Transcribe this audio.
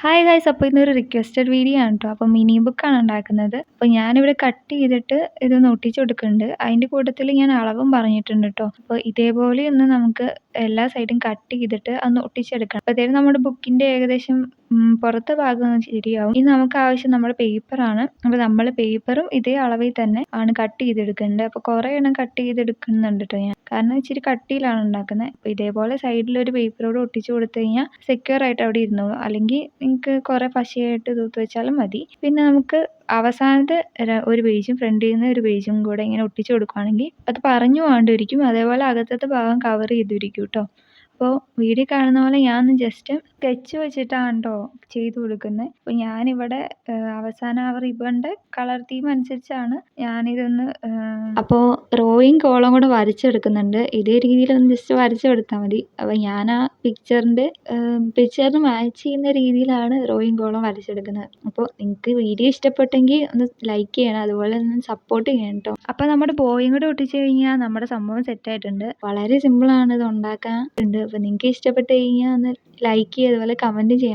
Hi guys, അപ്പോൾ ഇന്നൊരു requested video ആണ് കേട്ടോ. അപ്പോൾ മിനി ബുക്കാണ് ഉണ്ടാക്കുന്നത്. അപ്പോൾ ഞാനിവിടെ കട്ട് ചെയ്തിട്ട് ഇതൊന്ന് ഒട്ടിച്ചു കൊടുക്കുന്നുണ്ട്. അതിൻ്റെ കൂട്ടത്തിൽ ഞാൻ അളവും പറഞ്ഞിട്ടുണ്ട് കേട്ടോ. അപ്പോൾ ഇതേപോലെ ഒന്ന് നമുക്ക് എല്ലാ സൈഡും കട്ട് ചെയ്തിട്ട് ഒന്ന് ഒട്ടിച്ചെടുക്കണം. അപ്പോഴത്തേനും നമ്മുടെ ബുക്കിൻ്റെ ഏകദേശം പുറത്തെ ഭാഗം ശരിയാവും. ഇനി നമുക്ക് ആവശ്യം നമ്മുടെ പേപ്പറാണ്. അപ്പോൾ നമ്മൾ പേപ്പറും ഇതേ അളവിൽ തന്നെ ആണ് കട്ട് ചെയ്തെടുക്കേണ്ടത്. അപ്പോൾ കുറേ എണ്ണം കട്ട് ചെയ്തെടുക്കുന്നുണ്ട് കേട്ടോ ഞാൻ. കാരണം ഇച്ചിരി കട്ടിയിലാണ് ഉണ്ടാക്കുന്നത്. അപ്പോൾ ഇതേപോലെ സൈഡിലൊരു പേപ്പറോട് ഒട്ടിച്ചു കൊടുത്തു കഴിഞ്ഞാൽ സെക്യൂർ ആയിട്ട് അവിടെ ഇരുന്നോളും. അല്ലെങ്കിൽ നിങ്ങൾക്ക് കുറേ പശയായിട്ട് തൂത്ത് വെച്ചാലും മതി. പിന്നെ നമുക്ക് അവസാനത്തെ ഒരു പേജും ഫ്രണ്ടിൽ നിന്ന് ഒരു പേജും കൂടെ ഇങ്ങനെ ഒട്ടിച്ചു കൊടുക്കുകയാണെങ്കിൽ അത് പറഞ്ഞു പോകാണ്ടിരിക്കും. അതേപോലെ അകത്തത്തെ ഭാഗം കവർ ചെയ്തിരിക്കും കേട്ടോ. അപ്പോൾ വീഡിയോ കാണുന്ന പോലെ ഞാൻ ജസ്റ്റ് സ്കെച്ച് വെച്ചിട്ടാണ് കേട്ടോ ചെയ്ത് കൊടുക്കുന്നത്. അപ്പോൾ ഞാനിവിടെ അവസാനം ആ റിബണിൻ്റെ കളർ തീം അനുസരിച്ചാണ് ഞാനിതൊന്ന് അപ്പോൾ റോയും കോളം കൂടെ വരച്ചെടുക്കുന്നുണ്ട്. ഇതേ രീതിയിലൊന്ന് ജസ്റ്റ് വരച്ചെടുത്താൽ മതി. അപ്പോൾ ഞാൻ ആ പിക്ചറിന് മാച്ച് ചെയ്യുന്ന രീതിയിലാണ് റോയും കോളം വരച്ചെടുക്കുന്നത്. അപ്പോൾ നിങ്ങൾക്ക് വീഡിയോ ഇഷ്ടപ്പെട്ടെങ്കിൽ ഒന്ന് ലൈക്ക് ചെയ്യണം, അതുപോലെ ഒന്ന് സപ്പോർട്ട് ചെയ്യണം കേട്ടോ. അപ്പോൾ നമ്മുടെ ബോയും കൂടെ ഒട്ടിച്ച് കഴിഞ്ഞാൽ നമ്മുടെ സംഭവം സെറ്റായിട്ടുണ്ട്. വളരെ സിമ്പിളാണ് ഇത് ഉണ്ടാക്കാൻ ഉണ്ട്. അപ്പോൾ നിങ്ങൾക്ക് ഇഷ്ടപ്പെട്ട് കഴിഞ്ഞാൽ ഒന്ന് ലൈക്ക് ചെയ്യുക, അതുപോലെ കമൻറ്റ് ചെയ്യണം.